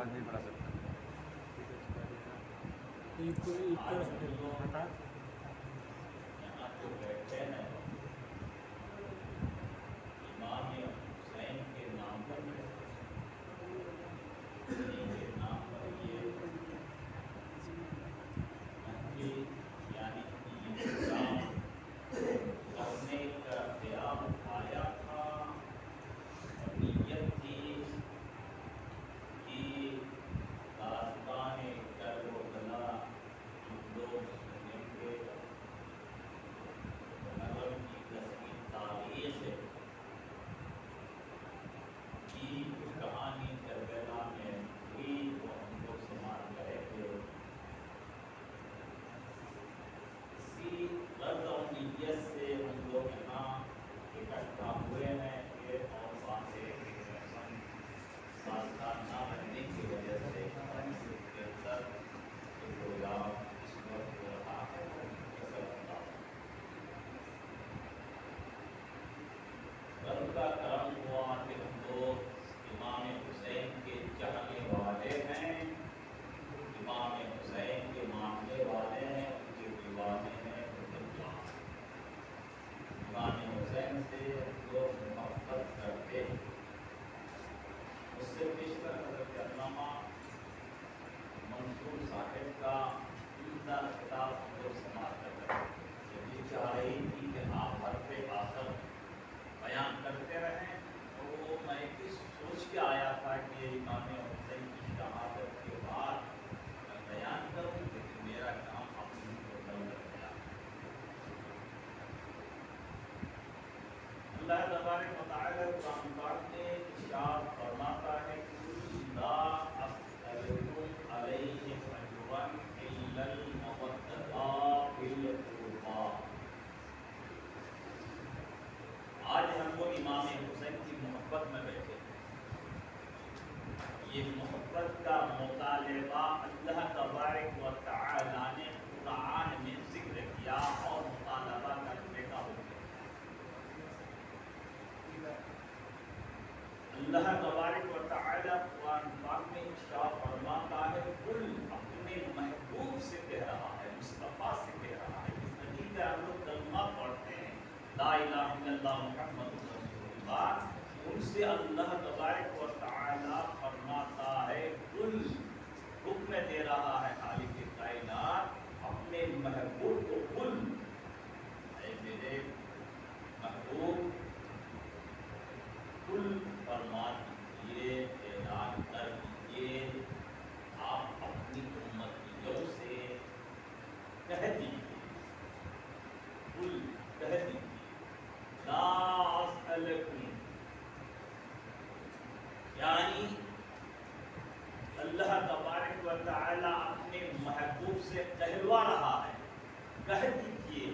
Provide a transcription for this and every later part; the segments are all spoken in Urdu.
نہیں پڑھا سکتا. یہاں جو بیٹھے ہیں امام حسین کے نام پر بیٹھے کے نام پر یہ محفل یعنی انتظام کرنے کا خیال آیا تھا. نیت تھی کہ داستان کربلا ہم لوگ سنیں گے. محرم کی 10ویں تاریخ کی کہانی کربلا میں ہوئی وہ ہم لوگ سماعت کریں گے. اسی غرض اور نیت سے ہم لوگ یہاں اکٹھا ہوئے ہیں. ایک اور بات ہے کہ رسم سازگار نہ رہنے کی وجہ سے کے اندر پروگرام اس وقت ہو رہا ہے. رب کا کرم ہوا کہ ہم لوگ امام حسین کے چاہنے والے ہیں, امام حسین کے ماننے والے ہیں, ان کے دیوانے ہیں. امام حسین سے لوگ محبت کرتے ہیں. اس سے پیشتر حضرت علامہ منصور صاحب کا عمدہ کتاب ہم لوگ سماعت کرتے ہیں. یہ چاہ رہی تھی کہ آپ حرف آخر بیان کرتے رہیں. تو میں بھی سوچ کے آیا تھا کہ امام حسین کی شہادت کے بعد میں بیان کروں, لیکن میرا کام اپنی کو کر گیا. اللہ تبارک و تعالی قرآن پاک میں ارشاد فرماتا ہے لا اسألکم علیہ اجرا الا المودۃ فی القربى. آج ہم لوگ امام حسین کی محبت میں بیٹھے ہیں. یہ محبت کا مطالبہ اللہ تبارک و تعالی نے قرآن میں ذکر کیا اور مطالبہ کرنے کا حکم. اللہ تبارک و تعالی قرآن پاک میں ارشاد فرماتا ہے قل, اپنے محبوب سے کہہ رہا ہے, مصطفیٰ سے کہہ رہا ہے. اس نبی کا ہم لوگ کلمہ پڑھتے ہیں لا الہ الا اللہ محمد رسول اللہ, ان سے اللہ تبارک و تعالی فرماتا ہے قل, حکم دے رہا ہے خالق کائنات اپنے محبوب کو قل, اے میرے محبوب قل فرما دیجیے, اعلان کر دیجیے, آپ اپنی امتیوں سے کہہ دیجیے, قل کہہ دیجیے لا اسألکم, یعنی اللہ تبارک و تعالی اپنے محبوب سے کہلوا رہا ہے, کہہ دیجیے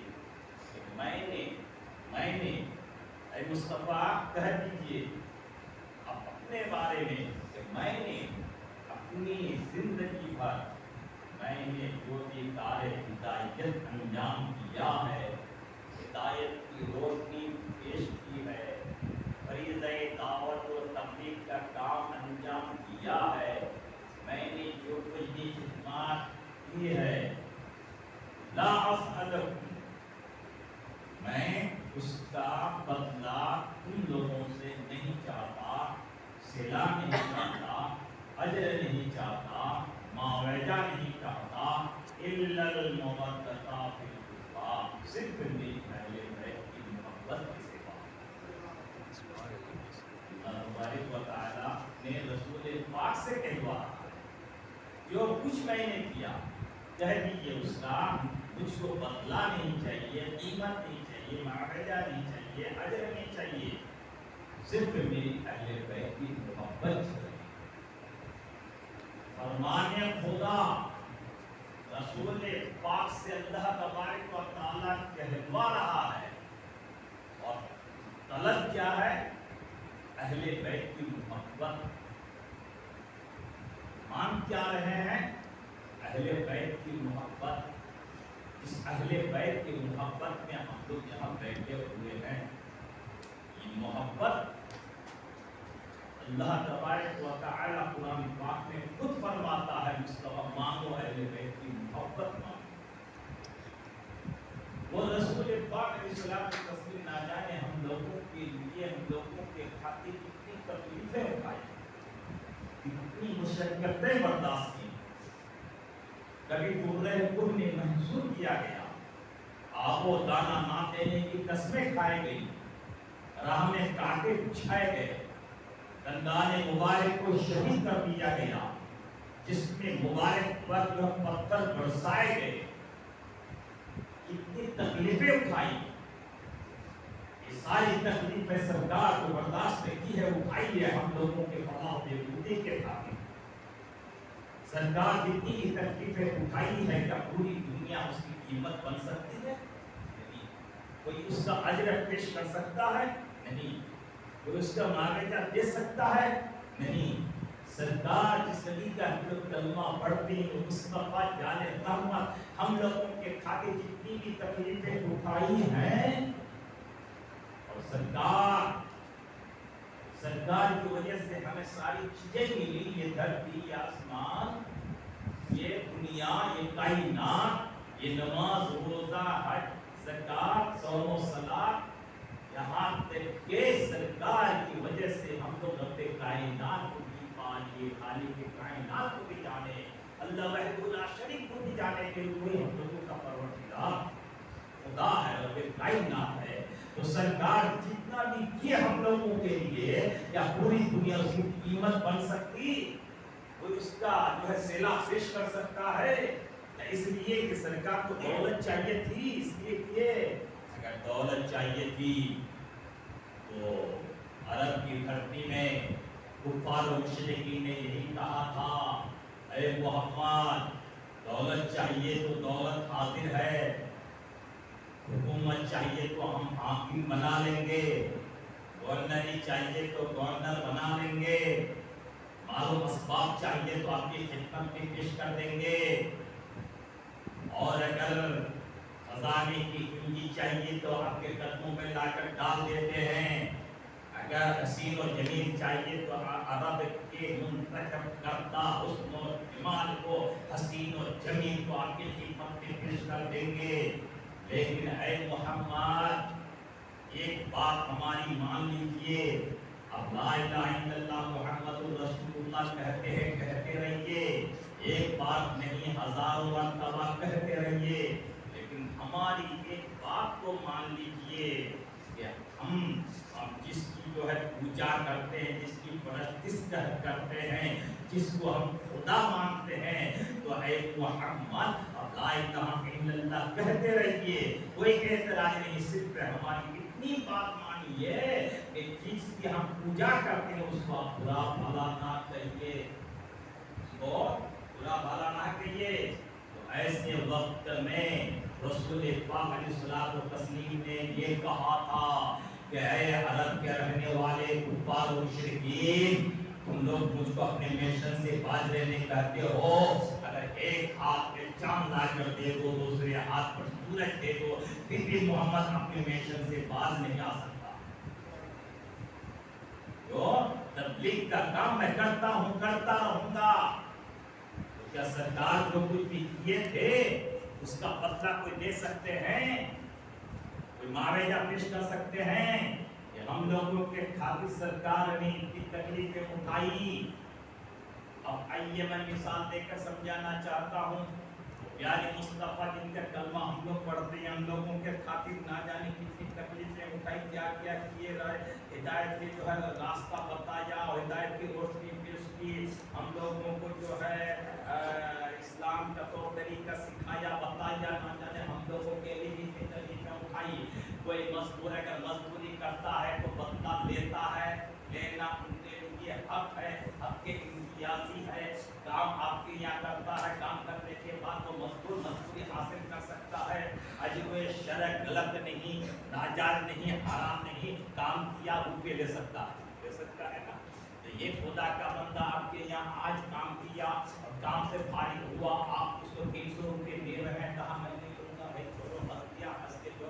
کہ میں نے اے مصطفیٰ کہہ دیجیے اپنے بارے میں کہ میں نے اپنی زندگی بھر میں نے جو بھی کار ہدایت انجام دیا ہے, ہدایت کی روشنی پیش کی ہے, فریضہ دعوت و تبلیغ کا کام انجام دیا ہے, میں نے جو کچھ بھی خدمات کی ہے, لا اسألکم, میں اس کا بدلہ ان لوگوں سے نہیں چاہتا, صلہ نہیں چاہتا, اجر نہیں چاہتا, معاوضہ نہیں چاہتا, الا المودۃ فی القربى, صرف میری اہل بیت کی محبت کے سوا. اللہ تبارک و تعالی نے رسول پاک سے کہلوا جو کچھ میں نے کیا کہہ دیجیے اس کا مجھ کو بدلہ نہیں چاہیے, قیمت نہیں چاہیے, معاوضہ نہیں چاہیے, اجر نہیں چاہیے, صرف میری اہل بیت کی محبت چاہیے. فرمان خدا رسول پاک سے اللہ تبارک و تعالی کہلوا رہا ہے, اور طلب کیا ہے؟ اہل بیت کی محبت. مان کیا رہے ہیں؟ اہل بیت کی محبت. اس اہل بیت کی محبت میں ہم لوگ یہاں بیٹھے ہوئے ہیں. یہ محبت اللہ تبارک و تعالی قرآن پاک میں خود فرماتا ہے مصطفیٰ مانگو اہل بیت کی محبت مانگو. وہ رسول پاک علیہ السلام کی تصویر نہ جانے ہم لوگوں کے لیے ہم لوگوں کے خاطر کتنی تکلیفیں اٹھائی, کتنی مشقتیں برداشت کی. کبھی پورے کل نے محسوس کیا گیا, آب و دانہ نہ دینے کی قسمیں کھائی گئی, راہ میں کانٹے بچھائے گئے, دندان مبارک کو شہید کر دیا گیا, جس میں مبارک پر جو پتھر برسائے گئے, کتنی تکلیفیں اٹھائی. یہ ساری تکلیفیں سرکار کو برداشت کی ہے, اٹھائی ہے ہم لوگوں کے فلاح و بہبودی کے خاطر. سرکار جتنی تکلیفیں اٹھائی ہے کیا پوری دنیا اس کی قیمت بن سکتی ہے؟ نہیں. کوئی اس کا اجر پیش کر سکتا ہے؟ نہیں. کوئی اس کا معاوضہ دے سکتا ہے؟ نہیں. سرکار جس نبی کا کلمہ پڑھتے ہیں مصطفیٰ جان رحمت ہم لوگوں کے خاطر جتنی بھی تکلیفیں اٹھائی ہیں, اور سرکار کی وجہ سے ہمیں ساری چیزیں ملی, یہ دھرتی, یہ آسمان, یہ دنیا, یہ کائنات, یہ نماز, روزہ, حج, زکات, صوم و صلاۃ, یہاں تک کہ سرکار کی وجہ سے ہم لوگ رب کائنات کو بھی پائیں, خالق کے کائنات کو بھی جانے, اللہ وحدہ لا شریک کو بھی جانے کہ کوئی ہم لوگوں کا پروردگار خدا ہے, رب کائنات ہے. تو سرکار جتنا بھی کیے ہم لوگوں کے لیے, یا پوری دنیا اس کی قیمت بن سکتی, کوئی اس کا جو ہے صلہ پیش کر سکتا ہے؟ اس لیے کہ سرکار کو دولت چاہیے تھی, اس لیے کہ اگر دولت چاہیے تھی تو عرب کی دھرتی میں کفار و مشرکین نے یہی کہا تھا, اے محمد دولت چاہیے تو دولت حاضر ہے, حکومت چاہیے تو ہم حاکم بنا لیں گے, گورنری چاہیے تو گورنر بنا لیں گے, مال و اسباب چاہیے تو آپ کی خدمت میں پیش کر دیں گے, اور اگر خزانے کی کنجی چاہیے تو آپ کے قدموں میں لا کر ڈال دیتے ہیں, اگر حسین و جمیل چاہیے تو عرب کے منتخب کرتا حسن و جمال کو, حسین و جمیل کو آپ کی خدمت میں پیش کر دیں گے. لیکن اے محمد ایک بات ہماری مان لیجئے, اب لا الہ الا اللہ محمد رسول اللہ کہتے رہیے, ایک بات نہیں ہزاروں مرتبہ کہتے رہیے, لیکن ہماری ایک بات کو مان لیجئے کہ ہم جس کی جو ہے پوجا کرتے ہیں, جس کی پرستش کرتے ہیں, جس کو ہم خدا مانتے ہیں, تو اے محمد اب لا الہ الا اللہ کہتے رہیے, کوئی اعتراض نہیں, صرف ہماری اتنی بات مانیے کہ جس کی ہم پوجا کرتے ہیں اس کو آپ برا بھلا نہ کہیے, اس کو برا بھلا نہ کہیے. تو ایسے وقت میں رسول پاک علیہ الصلوۃ والتسلیم نے یہ کہا تھا کہ اے عرب کے رہنے والے کفار و مشرکین, تم لوگ مجھ کو اپنے میشن سے باز رہنے کہتے ہو, اگر ایک ہاتھ پہ چاند لا کر دے دو, دوسرے ہاتھ پر سورج دے دو, پھر بھی محمد اپنے میشن سے باز نہیں آ سکتا. جو تبلیغ کا کام میں کرتا ہوں, کرتا رہوں گا. تو کیا سرکار جو کچھ بھی کیے تھے اس کا بدلہ کوئی دے سکتے ہیں, کوئی معاوضہ پیش کر سکتے ہیں کہ ہم لوگوں کے خاطر سرکار نے اتنی تکلیفیں اٹھائی؟ اب آئیے میں مثال دے کر سمجھانا چاہتا ہوں. پیارے مصطفیٰ جن کا کلمہ ہم لوگ پڑھتے ہیں, ہم لوگوں کے خاطر نہ جانے کتنی تکلیفیں اٹھائی, کیا کیا کیے رہے, ہدایت کے جو ہے راستہ بتایا, ہدایت کی روشنی پیش کی, ہم لوگوں کو جو ہے اسلام کا طور طریقہ سکھایا, بتایا, نہ جانے ہم لوگوں کے لیے کتنی تکلیفیں اٹھائی. کوئی مزدور اگر مزدوری کرتا ہے تو بدلہ لیتا ہے, لینا ان کے لیے حق ہے, حق کے امتیازی ہے. کام آپ کے یہاں کرتا ہے, کام کرنے کے بعد وہ مزدور مزدوری حاصل کر سکتا ہے. اجر شرع غلط نہیں, ناجائز نہیں, حرام نہیں, کام کیا روپے لے سکتا ہے, لے سکتا ہے نا. تو یہ خدا کا بندہ آپ کے یہاں آج کام کیا اور کام سے فارغ ہوا, آپ اس کو 300 روپے دے رہے ہیں, کہا میں نہیں لوں گا, بھائی چھوڑو, ہنس دیا, ہنس کے جو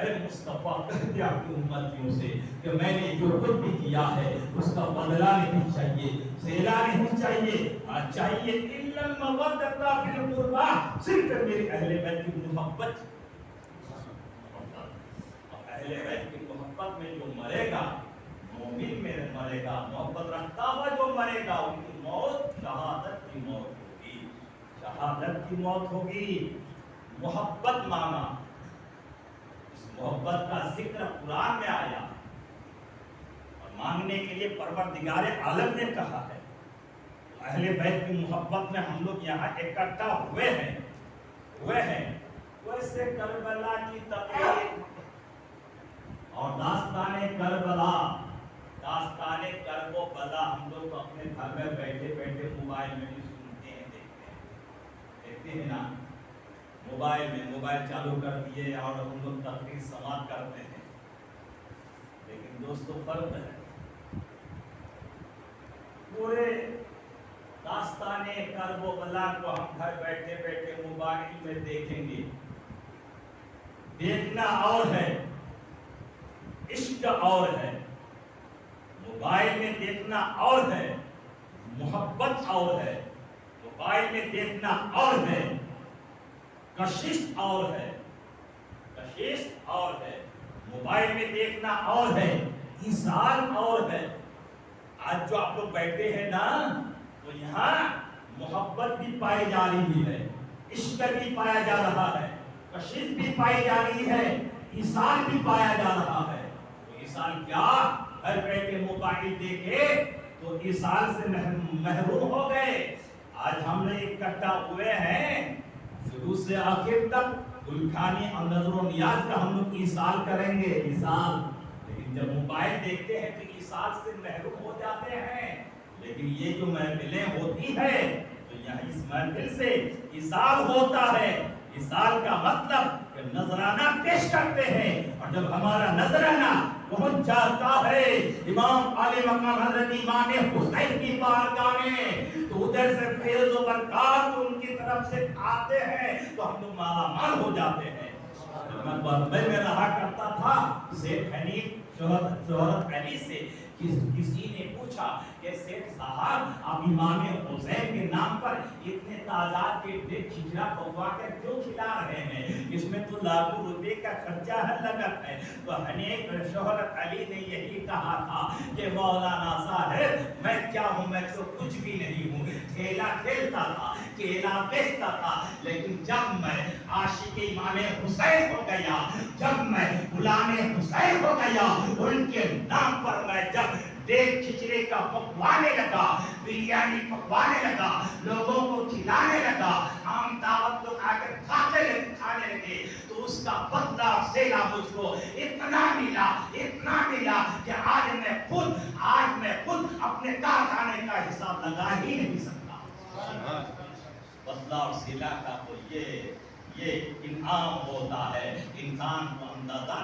اے مصطفیٰ کہہ دیا اپنی امتیوں سے کہ میں نے جو کچھ بھی کیا ہے اس کا بدلہ نہیں چاہیے، صلہ نہیں چاہیے، چاہیے الا المودۃ فی القربى، صرف میرے اہل بیت کی محبت۔ اہل بیت کی محبت میں جو مرے گا، مومن میں مرے گا، محبت رکھتا ہوا جو مرے گا، ان کی موت شہادت کی موت ہوگی، شہادت کی موت ہوگی۔ محبت مانا، اس محبت کا ذکر قرآن میں آیا اور مانگنے کے لیے پروردگار عالم نے کہا ہے۔ اہل بیت کی محبت میں ہم لوگ یہاں اکٹھا ہوئے ہیں۔ ویسے کربلا کی تقریر اور داستان کربلا ہم لوگ اپنے گھر میں بیٹھے بیٹھے موبائل میں بھی سنتے ہیں، دیکھتے ہیں نا، موبائل چالو کر دیے اور ہم لوگ تقریر سماعت کرتے ہیں۔ لیکن دوستو فرق ہے، پورے داستان کرب و بلا کو ہم گھر بیٹھے بیٹھے موبائل میں دیکھیں گے، دیکھنا اور ہے، عشق اور ہے، موبائل میں دیکھنا اور ہے، محبت اور ہے، موبائل میں دیکھنا اور ہے، کشش اور ہے، موبائل میں دیکھنا اور ہے، ایصال اور ہے۔ آج جو آپ لوگ بیٹھے ہیں نا، تو یہاں محبت بھی پائی جا رہی ہے، عشق بھی پایا جا رہا ہے، کشش بھی پائی جا رہی ہے، ایصال بھی پایا جا رہا ہے۔ تو ایصال کیا؟ گھر بیٹھے موبائل دیکھے تو ایصال سے محروم ہو گئے۔ آج ہم نے اکٹھا ہوئے ہیں، شروع سے آخر تک گلخانی اور نظر و نیاز کا ہم لوگ ایصال کریں گے، ایصال۔ لیکن جب موبائل دیکھتے ہیں تو ایصال سے محروم ہو جاتے ہیں۔ لیکن یہ جو محفلیں ہوتی ہے تو یہاں اس محفل سے ایصال ہوتا ہے۔ ایصال کا مطلب کہ نذرانہ پیش کرتے ہیں، اور جب ہمارا نذرانہ پہنچ جاتا ہے امام عالی مقام حضرت امام حسین کی بارگاہ میں، تو ادھر سے فیض و برکات ان کی طرف سے آتے ہیں تو ہم لوگ مالا مال ہو جاتے ہیں۔ میں بمبئی میں رہا کرتا تھا، سیٹھ حنیف شہرت علی سے کسی نے پوچھا کہ سیٹھ صاحب آپ امام حسین کے نام پر اتنے تعداد کے کھچڑا پکوا کر کیوں کھلا رہے ہیں؟ اس میں تو لاکھوں روپے کا خرچہ ہے، لگت ہے۔ تو حنیف شہرت علی نے یہی کہا تھا کہ مولانا صاحب میں کیا ہوں، میں تو کچھ بھی نہیں ہوں، کھیلا کھیلتا تھا، کیلا بیچتا تھا، لیکن جب میں عاشق امام حسین ہو گیا، جب میں غلام حسین ہو گیا، ان کے نام پر میں جب دیکھ کھچڑے کا پکوانے لگا، بریانی پکوانے لگا، لوگوں کو کھلانے لگا، عام دعوت لوگ آ کر کھانے لگے، تو اس کا بدلہ صلہ مجھ کو اتنا ملا کہ آج میں خود اپنے کارخانے کا حساب لگا ہی نہیں سکتا۔ بدلہ اور صلہ کا تو یہ انعام ہوتا ہے، انسان اندازہ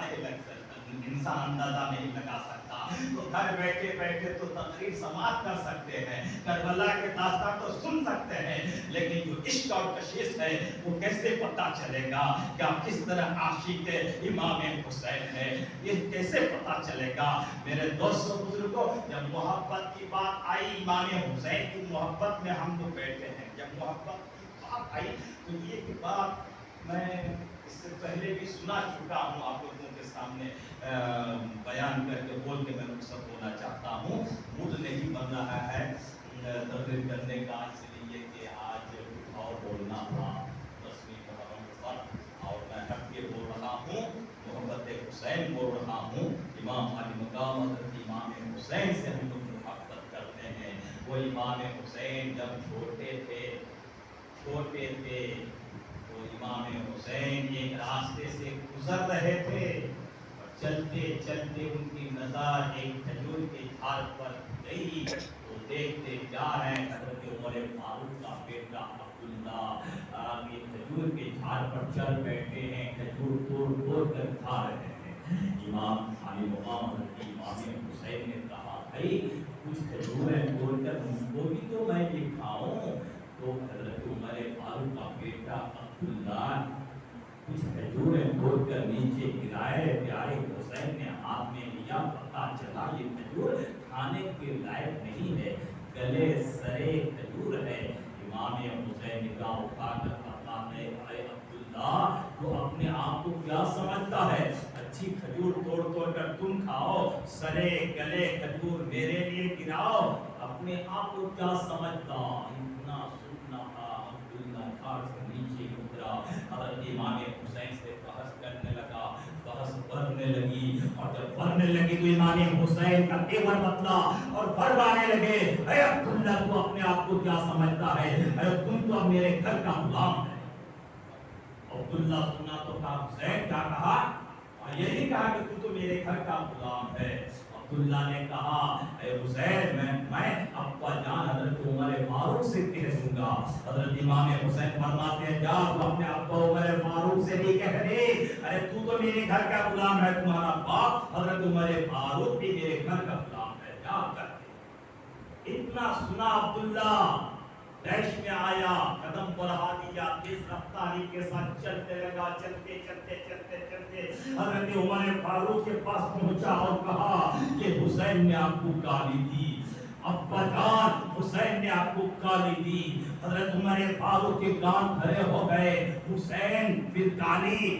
نہیں لگا سکتا۔ تو گھر بیٹھے بیٹھے تو تقریر سماعت کر سکتے ہیں، کربلا کے داستان تو سن سکتے ہیں، لیکن جو عشق اور کشش ہے وہ کیسے پتہ چلے گا کہ آپ کس طرح عاشق امام حسین ہے؟ یہ کیسے پتہ چلے گا؟ میرے دوستوں بزرگوں، جب محبت کی بات آئی، امام حسین کی محبت میں ہم لوگ بیٹھے ہیں، جب محبت کی بات آئی تو یہ بات میں اس سے پہلے بھی سنا چکا ہوں، آپ لوگوں کے سامنے بیان کر کے بول کے میں مقصد بولنا چاہتا ہوں۔ موڈ نہیں بن رہا ہے تقریر کرنے کا، اس لیے کہ آج اور بولنا تھا 10ویں محرم پر، اور میں ہٹ کے بول رہا ہوں، محبت حسین بول رہا ہوں۔ امام علی مقام حضرت امام حسین سے ہم لوگ محبت کرتے ہیں۔ وہ امام حسین جب چھوٹے تھے تو امام حسین ایک راستے سے گزر رہے تھے، چلتے چلتے ان کی نظر ایک کھجور کے جھاڑ پر گئی، تو دیکھتے جا رہے ہیں حضرت عمر فاروق کا بیٹا عبداللہ یہ کھجور کے جھاڑ پر چل بیٹھے ہیں، کھجور توڑ کر کھا رہے ہیں۔ امام علی مقام حضرت امام حسین نے کہا بھائی کچھ کھجوریں توڑ کر ان کو بھی تو میں بھی کھاؤں۔ تو حضرت عمر فاروق کا بیٹا عبداللہ کچھ کھجوریں توڑ کر نیچے گرائے، پیارے حسین نے ہاتھ میں لیا، پتا چلا یہ کھجور کھانے کے لائق نہیں ہے، گلے سرے کھجور ہے۔ امام حسین نگاہ اٹھا کر فرماتے ہیں اے عبداللہ تو اپنے آپ کو کیا سمجھتا ہے، اچھی کھجور توڑ توڑ کر تم کھاؤ، سرے گلے کھجور میرے لیے گراؤ، اپنے آپ کو کیا سمجھتا۔ اتنا سننا تھا، عبداللہ گھاٹ سے نیچے اترا، حضرت امام حسین سے بحث کرنے لگا، بحث بڑھنے لگی، اور جب بڑھنے لگی تو امام حسین کا تیور بدلا اور فرمانے لگے اے عبداللہ تو اپنے آپ کو کیا سمجھتا ہے، اے تم تو اب میرے گھر کا غلام ہے۔ عبداللہ سنا تو کہا حسین کیا کہا، یہی کہا کہ تو میرے گھر کا غلام ہے۔ عبداللہ نے کہا اے حسین میں ابا جان حضرت عمر فاروق سے کہہ دوں گا۔ حضرت امام حسین فرماتے ہیں جا تو اپنے ابا عمر فاروق سے بھی کہہ دے، ارے تو میرے گھر کا غلام ہے، تمہارا باپ حضرت عمر فاروق بھی میرے گھر کا غلام ہے، جا کر دے۔ اتنا سنا عبداللہ دیش میں آیا، قدم بڑھا دیا، تیز رفتاری کے ساتھ چلتے لگا، چلتے چلتے چلتے چلتے حضرت عمر فاروق کے پاس پہنچا اور کہا کہ حسین نے آپ کو گالی دی، ابا جان حسین نے آپ کو گالی دی۔ حضرت عمر فاروق کے کان کھڑے ہو گئے، حسین پھر گالی،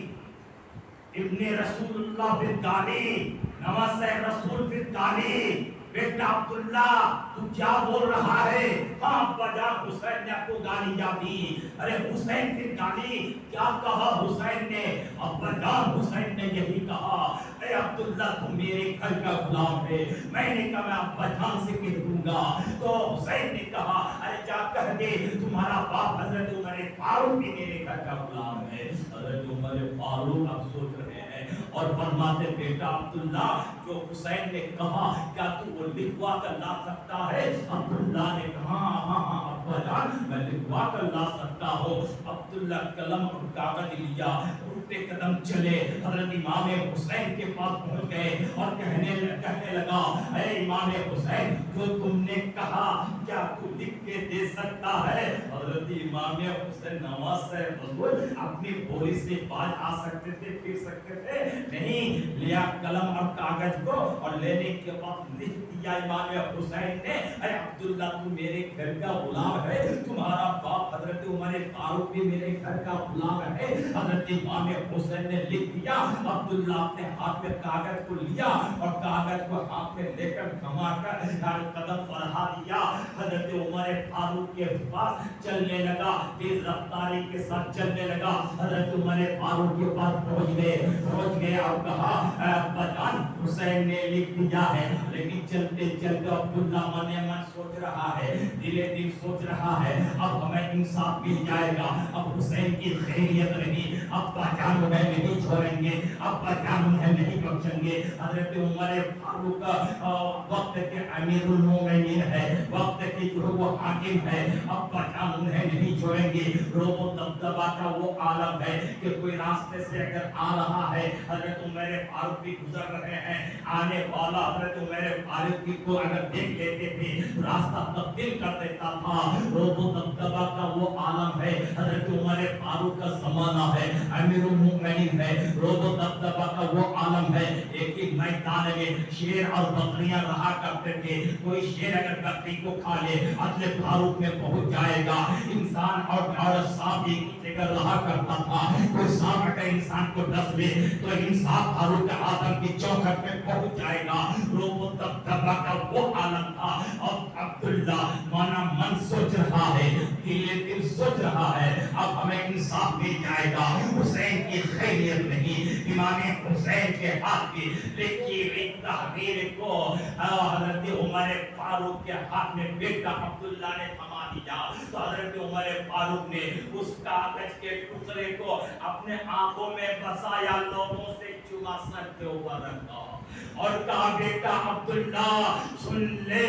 ابن رسول اللہ پھر گالی، نواز رسول پھر گالی، بیٹا عبداللہ تو کیا بول رہا ہے، ہاں ابا جان حسین نے آپ کو گالیاں دی، ارے حسین پھر گالی، کیا کہا حسین نے، ابا جان حسین نے یہی کہا اے عبداللہ تم میرے گھر کا غلام ہے، میں نے کہا میں ابا جان سے کہہ دوں گا، تو حسین نے کہا ارے کیا کہہ دے، تمہارا باپ حضرت عمر فاروق بھی میرے گھر کا غلام ہے۔ حضرت عمر فاروق اب سوچ رہے ہیں اور فرماتے بیٹا عبداللہ جو حسین نے کہا کیا تو وہ لکھوا کر لا سکتا ہے؟ عبداللہ نے کہا ہاں ہاں ابا جان میں لکھوا کر لا سکتا ہوں۔ عبداللہ قلم اور کاغذ لیا، اٹھتے قدم چلے، حضرت امام حسین کے پاس پہنچ گئے اور کہنے لگا اے امام حسین جو تم نے کہا کیا تو لکھ کے دے سکتا ہے؟ حضرت امام حسین نواز سے رسول اپنی بوری سے باز آ سکتے تھے، پھر سکتے تھے نہیں، لیا قلم اور کاغذ کو اور لینے کے بعد لکھ دیا امام حسین نے اے عبداللہ تو میرے گھر کا غلام ہے، تمہارا باپ حضرت عمر فاروق بھی میرے گھر کا غلام ہے۔ حضرت امام حسین نے لکھ دیا، عبداللہ اپنے ہاتھ میں کاغذ کو لیا اور کاغذ کو ہاتھ میں لے کر گھما کر قدم بڑھا دیا، حضرت عمر فاروق کے پاس چلنے لگا، تیز رفتاری کے ساتھ چلنے لگا، حضرت عمر فاروق کے پاس پہنچ گئے اور کہا ابا جان حسین نے لکھ دیا ہے، لیکن چلتے چلتے عبداللہ من من سوچ رہا ہے، دلے دل سوچ رہا ہے اب ہمیں انصاف مل جائے گا، اب حسین کی خیریت نہیں، ابا جان انہیں نہیں چھوڑیں گے، ابا جان انہیں نہیں بخشیں گے۔ حضرت عمر فاروق وقت کے امیر المومنین ہے، وقت کی جو وہ حاکم ہے، ابا جان انہیں نہیں چھوڑیں گے۔ روب و دبدبا کا وہ عالم ہے کہ کوئی راستے سے اگر آ رہا ہے، حضرت عمر فاروق بھی گزر رہے ہیں، آنے والا حضرت عمر فاروق کو اگر دیکھ لیتے تھے راستہ تبدیل کر دیتا تھا۔ روب و دبدبا کا وہ عالم ہے، حضرت عمر فاروق کا زمانہ ہے، امیر المومنین ہے، روب و دبدبا کا وہ عالم ہے۔ ایک ہی میدان میں شیر اور بکریاں رہا کرتے تھے، کوئی شیر اگر بکری کو کھا لے عدل فاروق میں پہنچ جائے گا، انسان اور سانپ ایک جگہ رہا کرتا تھا، کوئی سانپ اگر انسان کو ڈس لے تو انسان فاروق اعظم کی چوکھٹ میں پہنچ جائے گا۔ روب و دبدبا کا وہ عالم تھا۔ اور عبداللہ مانا من سوچ رہا ہے، دل سوچ رہا ہے اب ہمیں انصاف مل جائے گا، حسین کی خیریت نہیں، امام حسین کے ہاتھ کی لکھی ہوئی تحریر کو حضرت عمر فاروق کے ہاتھ میں بیٹا عبداللہ نے تھما دیا، تو حضرت عمر فاروق نے اس کاغذ کے ٹکڑے کو اپنے آنکھوں میں بسایا، لوگوں سے چما سر کے اوپر رکھا اور کہا بیٹا عبداللہ سن لے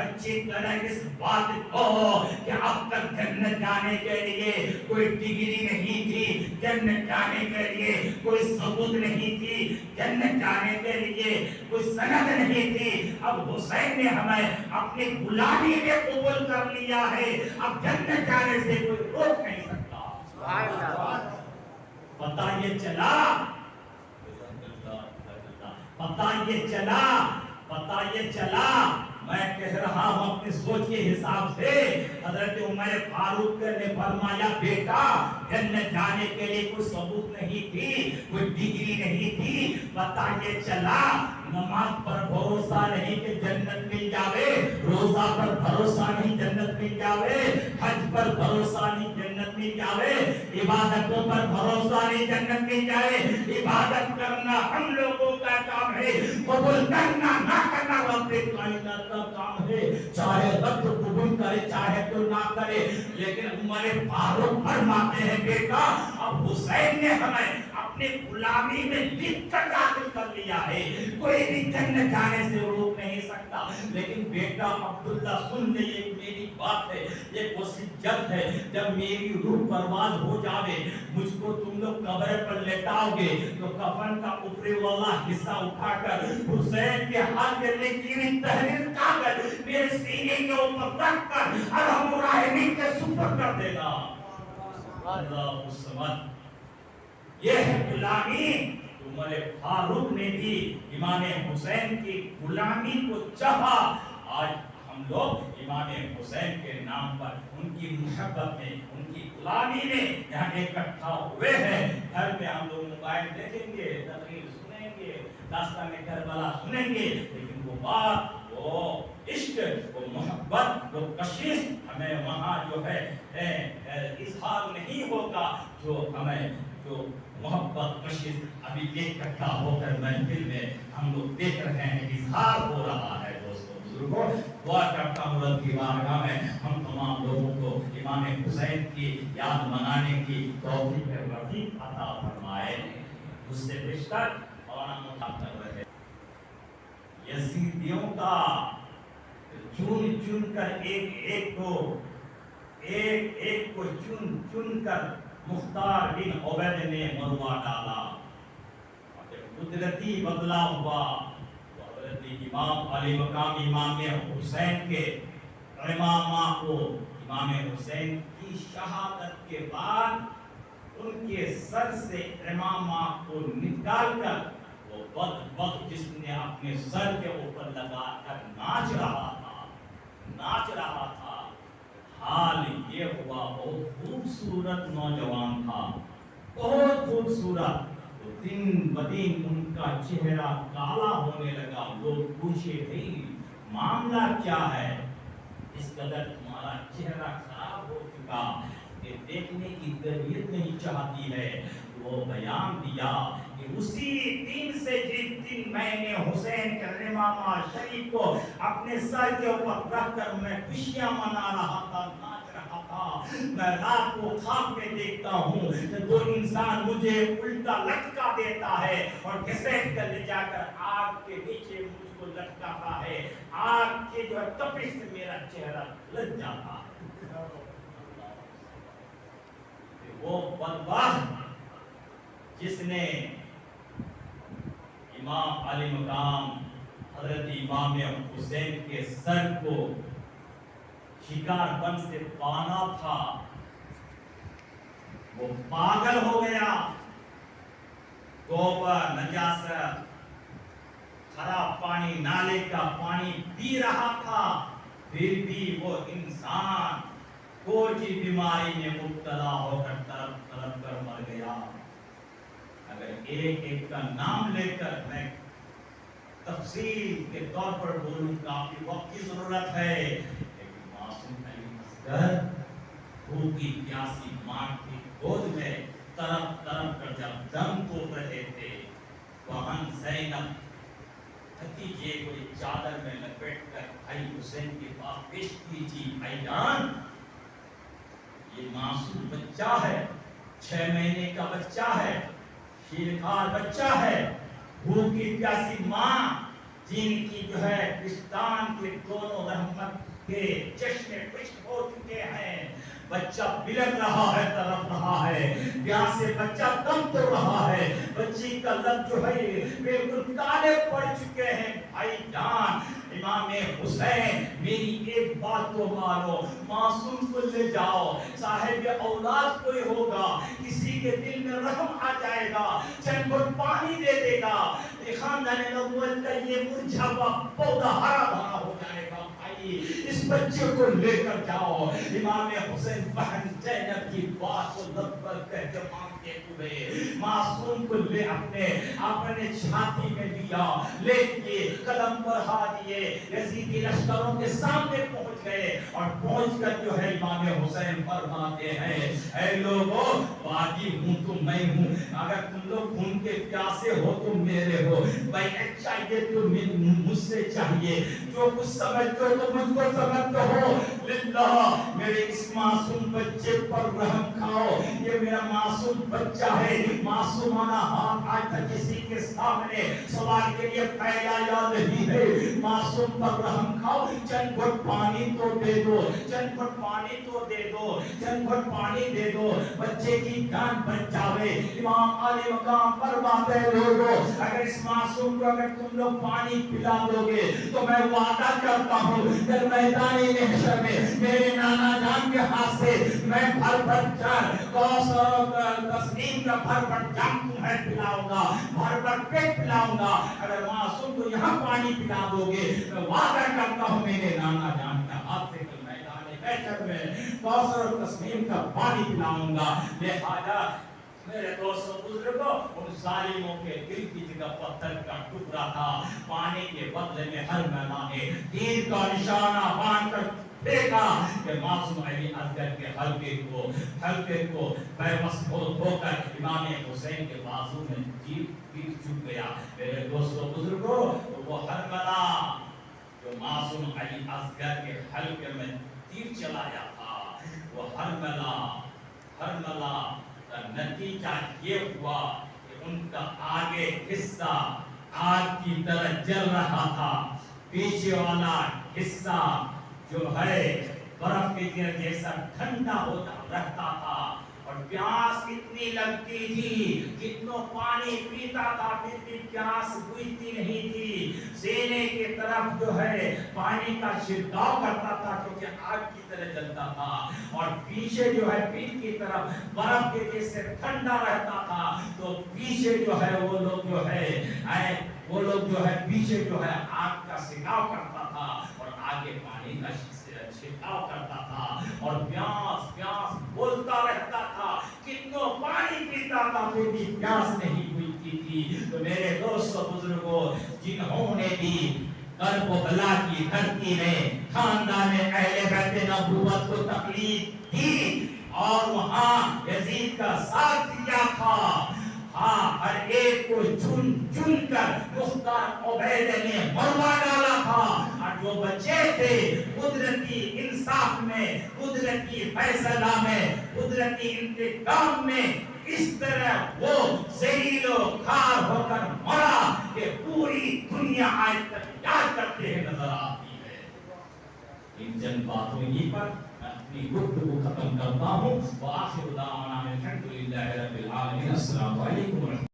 اچھی طرح اس بات کو کہ اب تک جنت جانے کے لیے کوئی ڈگری نہیں تھی، جنت جانے کے لیے کوئی ثبوت نہیں تھی، جنت جانے کے لیے کوئی سند نہیں تھی، اب حسین نے ہمیں اپنی غلامی میں قبول کر لیا ہے، اب جنت جانے سے کوئی روک نہیں سکتا۔ پتہ یہ چلا میں کہہ رہا ہوں اپنی سوچ کے حساب سے حضرت عمر فاروق نے فرمایا بیٹا جنت جانے کے لیے کوئی ثبوت نہیں تھی، کوئی ڈگری نہیں تھی، پتہ یہ چلا نماز پر بھروسہ نہیں کہ جنت مل جاوے، روزہ پر بھروسہ نہیں جنت مل جاوے، حج پر بھروسہ نہیں جنت مل جاوے، عبادتوں پر بھروسہ نہیں جنت مل جائے۔ عبادت کرنا ہم لوگوں کا کام ہے، قبول کرنا نہ کرنا رب کائنات کا کام ہے، چاہے رب قبول کرے چاہے تو نہ کرے۔ لیکن عمر فاروق فرماتے ہیں بیٹا اب حسین نے ہمیں اپنے غلامی میں لکھ کر داخل کر لیا ہے، کوئی بھی جنت جانے سے روک نہیں سکتا۔ لیکن بیٹا عبداللہ سن لے، یہ میری بات ہے، یہ وصیت ہے، جب میری روح پرواز ہو جاوے مجھ کو تم لوگ قبر پر لٹاؤ گے تو کفن کا اوپری والا حصہ اٹھا کر حسین کے ہاتھ میں لکھی ہوئی تحریر کاغذ میرے سینے کے اوپر رکھ کر ارحم الراحمین کے سپرد کر دے گا۔ اللہ الصمد، یہ ہے غلامی۔ عمر فاروق نے بھی امام حسین کی غلامی کو چاہا۔ آج ہم لوگ امام حسین کے نام پر ان کی محبت میں، ان کی غلامی میں یہاں اکٹھا ہوئے ہیں۔ گھر میں ہم لوگ موبائل دیکھیں گے، تقریر سنیں گے، داستان کربلا سنیں گے، لیکن وہ بات، وہ عشق، وہ محبت، وہ کشش ہمیں وہاں جو ہے اظہار نہیں ہوگا، جو ہمیں جو محبت کشش ابھی اکٹھا ہو کر محفل میں ہم لوگ دیکھ رہے ہیں اظہار ہو رہا ہے۔ دوستوں بزرگوں، دعا کرتا ہوں رب کی بارگاہ میں ہم تمام لوگوں کو امام حسین کی یاد منانے کی توفیق رفیق عطا فرمائے۔ اس سے بیشتر مولانا مطلب کر رہے یزیدیوں کا چن چن کر ایک کو چن کر مختار بن عبید نے مروا ڈالا، قدرتی بدلا ہوا۔ حضرت امام علی مقام امام حسین کے امامہ کو، امام حسین کی شہادت کے بعد ان کے سر سے امامہ کو نکال کر وہ بدبخت جس نے اپنے سر کے اوپر لگا کر ناچ رہا تھا، حال یہ ہوا بہت خوبصورت نوجوان تھا، بہت خوبصورت، دن بدن ان کا چہرہ کالا ہونے لگا۔ لوگ پوچھے بھئی معاملہ کیا ہے، اس قدر تمہارا چہرہ خراب ہو چکا کہ دیکھنے کی طبیعت نہیں چاہتی ہے۔ وہ بیان دیا کہ اسی دن سے جس دن میں نے حسین کے امامہ شریف کو اپنے سر کے اوپر رکھ کر میں خوشیاں منا رہا تھا، ناچ رہا تھا، میں رات کو خواب میں دیکھتا ہوں کہ تو انسان مجھے الٹا لٹکا دیتا ہے اور گھسیٹ کر لے جا کر آگ کے نیچے مجھ کو لٹکاتا ہے، آگ کے جو تپش سے میرا چہرہ لگ جاتا ہے۔ وہ بدبخت جس نے امام علی مقام حضرت امام حسین کے سر کو شکار بن سے بانا تھا، وہ پاگل ہو گیا، گوبر، نجاست، خراب پانی، نالے کا پانی پی رہا تھا، پھر بھی وہ انسان کوئی بیماری میں مبتلا ہو کر تڑپ تڑپ کر مر گیا۔ اگر ایک ایک کا نام لے کر میں تفصیل کے طور پر بولوں، کافی وقت کی ضرورت ہے، لیکن معصوم علی اصغر بھوکی پیاسی ماں کی گود میں تڑپ تڑپ کر جب دم توڑ رہے تھے، بہن زینب بھتیجے کو چادر میں لپیٹ کر بھائی حسین کے پاس پیش کی تھی، بھائی جان یہ معصوم بچہ ہے، 6 مہینے کا بچہ ہے، شیرخوار بچہ ہے، بھوکی پیاسی ماں جن کی جو ہے پستان کے دونوں رحمت کے چشمے خشک ہو چکے ہیں، بچہ بلک رہا ہے، تڑپ رہا ہے، پیاس سے بچہ دم توڑ رہا ہے، بچی کا لب جو ہے بالکل کالے پڑ چکے ہیں۔ بھائی جان، امام حسین میری ایک بات کو مانو، معصوم کو لے جاؤ، صاحب اولاد کوئی ہوگا، کسی کے دل میں رحم آ جائے گا، چند گھٹ پانی دے دے گا، خاندان نبوت کا یہ مرجھا ہوا پودا ہرا بھرا ہو جائے گا۔ بھائی اس بچے کو لے کر جاؤ۔ امام حسین بہن زینب کی بات کو لب پر کہہ کے مانتے ہوئے معصوم کو لے اپنے چھاتی میں لیا، لے کے قدم بڑھا دیے، یزیدی لشکروں کے سامنے پہنچ گئے، اور پہنچ کر جو ہے امام حسین فرماتے ہیں، اے لوگوں، باغی ہوں تو میں ہوں، اگر تم لوگ خون کے پیاسے ہو تو میرے ہو، بیعت چاہیے تو مجھ سے چاہیے، جو کچھ سمجھتے ہو تو مجھ کو سمجھتے ہو، للہ میرے اس معصوم بچے پر رحم کھاؤ، یہ میرا معصوم بچہ ہے، معصومانہ ہاتھ آج تک کسی کے سامنے سوال کے لیے پھیلایا نہیں ہے، معصوم پر رحم کھاؤ، چند گھٹ پانی تو دے دو، چند گھٹ پانی تو دے دو، چند گھٹ پانی دے دو، بچے کی جان بچ جاوے۔ امام علی مقام فرماتے لوگو، اگر اس معصوم کو اگر تم لوگ پانی پلا دو گے تو میں وعدہ کرتا ہوں کہ میدان محشر میں میرے نانا جان کے ہاتھ سے میں بھر بھر جان کوثر اور تسنیم کا بھر بھر جام تمہیں پلاؤں گا، بھر بھر پیٹ پلاؤں گا۔ اگر معصوم کو یہاں پانی پلا دو گے میں وعدہ کرتا ہوں میرے نانا جان کے ہاتھ سے کہ میدان محشر میں کوثر اور تسنیم کا پانی پلاؤں گا۔ لہذا میرے دوستوں بزرگوں، ان ظالموں کے دل کی جگہ پتھر کا ٹکڑا تھا، پانی کے بدلے میں ہر میدان نے تیر کا نشانہ باندھ کر پھینکا کہ معصوم علی اصغر کے حلقے کو پیوست ہو کر امام حسین کے بازو میں تیر چپ گیا۔ میرے دوستوں بزرگوں، وہ حرملہ جو معصوم علی اصغر کے حلقے میں تیر چلایا تھا، وہ حرملہ کا نتیجہ یہ ہوا کہ ان کا آگے حصہ آگ کی طرح جل رہا تھا، پیچھے والا حصہ جو ہے برف کے جیسا ٹھنڈا ہوتا رہتا تھا، اور پیاس اتنی لگتی تھی، کتنوں پانی پیتا تھا پھر بھی پیاس بجھتی نہیں تھی، سینے کی طرف جو ہے پانی کا چھڑکاؤ کرتا تھا کیونکہ آگ کی طرح جلتا تھا، اور پیچھے جو ہے پیٹ کی طرف برف کے جیسے ٹھنڈا رہتا تھا، تو پیچھے جو ہے وہ لوگ جو ہے پیچھے جو ہے آگ کا سکاؤ کرتا تھا اور آگے پانی کا چھڑکاؤ کرتا تھا، اور پیاس پیاس بولتا رہتا تھا، کتنوں پانی پیتا تھا پھر بھی پیاس نہیں بجھتی تھی۔ تو میرے دوستوں بزرگوں، جنہوں نے بھی کربلا کی دھرتی میں خاندان اہل بیت نبوت کو تکلیف دی اور وہاں یزید کا ساتھ دیا تھا، ہر ایک کو چن چن کر مختار عبید نے مروا ڈالا تھا، اور جو بچے تھے قدرتی انصاف میں، قدرتی فیصلہ میں، قدرتی انتقام میں اس طرح وہ ذلیل و خوار ہو کر مرا کہ پوری دنیا آج تک یاد کرتے ہیں نظر آتی ہے۔ ان چند باتوں ہی پر اپنی گفتگو ختم کرتا ہوں۔ وآخر دعوانا الحمدللہ رب العالمین۔ السلام علیکم۔